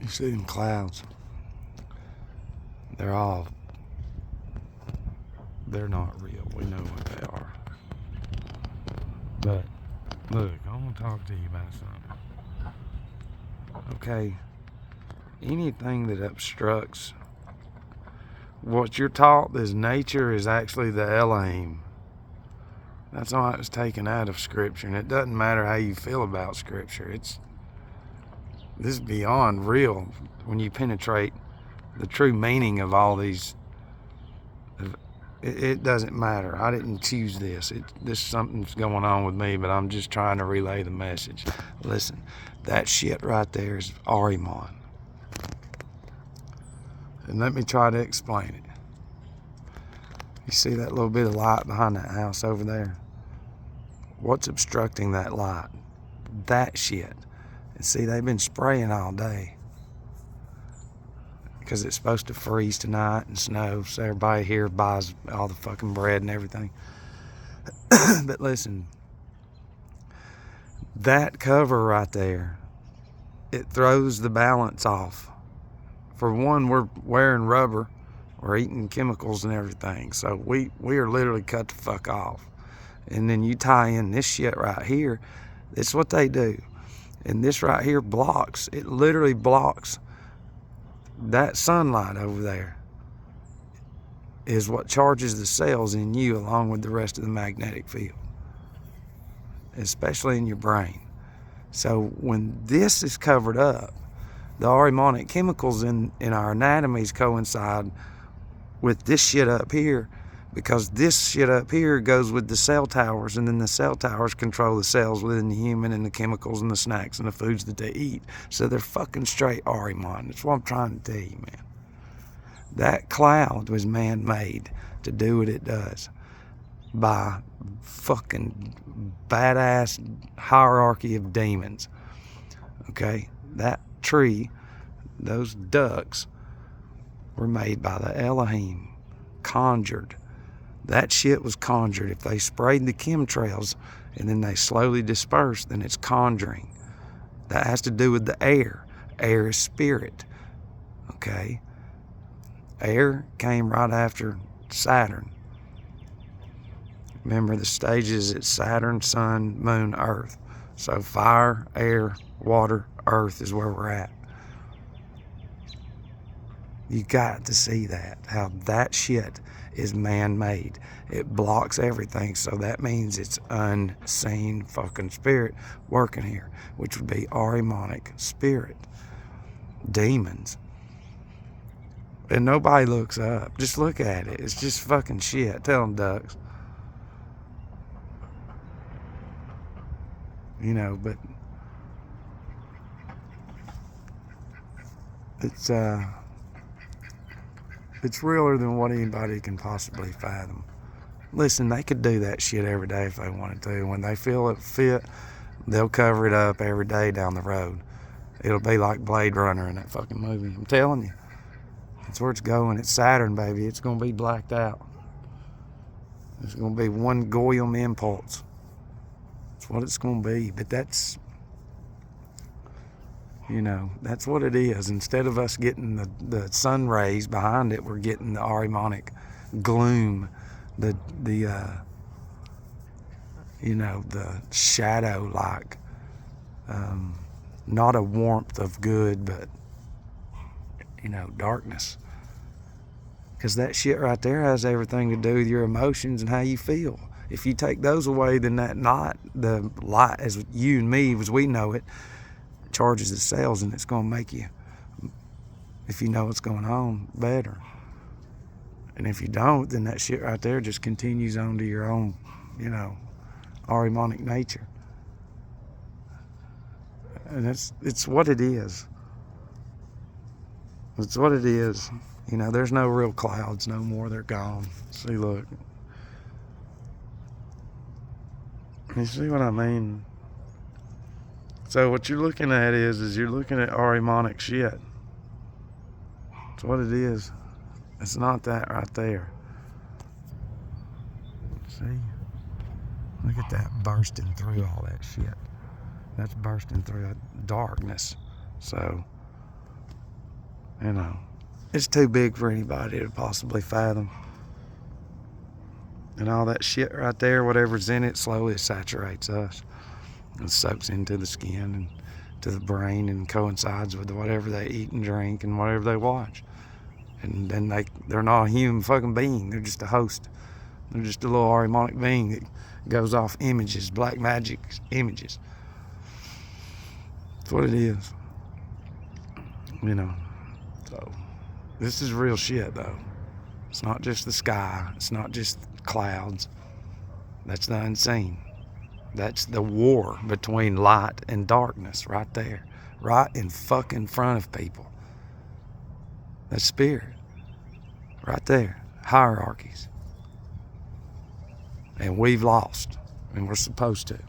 You see them clouds? They're not real. We know what they are. But, look, I want to talk to you about something. Okay, anything that obstructs what you're taught as nature is actually the Elohim. That's why it's taken out of Scripture, and it doesn't matter how you feel about Scripture. This is beyond real when you penetrate the true meaning of all these. It doesn't matter. I didn't choose this. This something's going on with me, but I'm just trying to relay the message. Listen, that shit right there is Ahriman. And let me try to explain it. You see that little bit of light behind that house over there? What's obstructing that light? That shit. And see, they've been spraying all day because it's supposed to freeze tonight and snow, so everybody here buys all the fucking bread and everything. But listen, that cover right there, it throws the balance off. For one, we're wearing rubber, we're eating chemicals and everything, so we are literally cut the fuck off. And then you tie in this shit right here, it's what they do. And this right here blocks, it literally blocks that sunlight over there is what charges the cells in you along with the rest of the magnetic field, especially in your brain. So when this is covered up, the Ahrimanic chemicals in our anatomies coincide with this shit up here, because this shit up here goes with the cell towers, and then the cell towers control the cells within the human and the chemicals and the snacks and the foods that they eat. So they're fucking straight Ahriman. That's what I'm trying to tell you, man. That cloud was man-made to do what it does by fucking badass hierarchy of demons. Okay? That tree, those ducks, were made by the Elohim, conjured. That shit was conjured. If they sprayed the chemtrails and then they slowly dispersed, then it's conjuring. That has to do with the air. Air is spirit. Okay? Air came right after Saturn. Remember the stages, it's Saturn, Sun, Moon, Earth. So fire, air, water, earth is where we're at. You got to see that, how that shit is man-made. It blocks everything, so that means it's unseen fucking spirit working here, which would be Ahrimanic spirit, demons. And nobody looks up. Just look at it. It's just fucking shit. Tell them, ducks. You know, but it's realer than what anybody can possibly fathom. Listen, they could do that shit every day if they wanted to. When they feel it fit, they'll cover it up every day down the road. It'll be like Blade Runner in that fucking movie. I'm telling you. That's where it's going. It's Saturn, baby. It's going to be blacked out. It's going to be one Goyim impulse. That's what it's going to be. But that's, you know, that's what it is. Instead of us getting the sun rays behind it, we're getting the Ahrimanic gloom, the you know, the shadow, like, not a warmth of good, but, you know, darkness. Because that shit right there has everything to do with your emotions and how you feel. If you take those away, then that night, the light, as you and me, as we know it, charges the cells, and it's going to make you, if you know what's going on, better. And if you don't, then that shit right there just continues on to your own, you know, Ahrimanic nature. And it's what it is. It's what it is. You know, there's no real clouds no more. They're gone. See, look. You see what I mean? So what you're looking at is you're looking at Ahrimanic shit. That's what it is. It's not that right there. See? Look at that bursting through all that shit. That's bursting through darkness. So You know, it's too big for anybody to possibly fathom. And all that shit right there, whatever's in it, slowly saturates us. It soaks into the skin and to the brain and coincides with whatever they eat and drink and whatever they watch. And then they're not a human fucking being. They're just a host. They're just a little Ahrimanic being that goes off images, black magic images. That's what it is. You know, so this is real shit though. It's not just the sky. It's not just clouds. That's the unseen. That's the war between light and darkness right there. Right in fucking front of people. That's spirit. Right there. Hierarchies. And we've lost. And we're supposed to.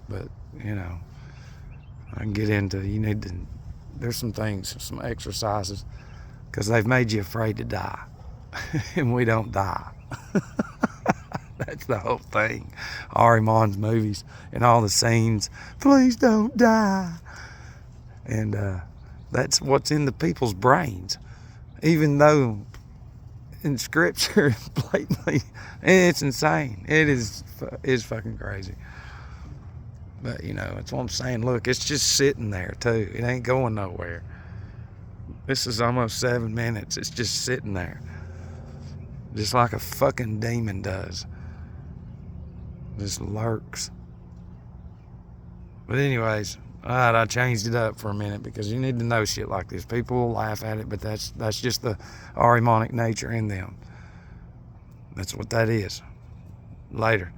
But, you know, I can get into, there's some things, some exercises, because they've made you afraid to die. And we don't die. That's the whole thing. Ahriman's movies and all the scenes. Please don't die. And that's what's in the people's brains. Even though in scripture, blatantly, it's insane. It's fucking crazy. But, that's what I'm saying. Look, it's just sitting there, too. It ain't going nowhere. This is almost 7 minutes. It's just sitting there. Just like a fucking demon does. Just lurks. But anyways, alright, I changed it up for a minute because you need to know shit like this. People will laugh at it, but that's just the Ahrimanic nature in them. That's what that is. Later.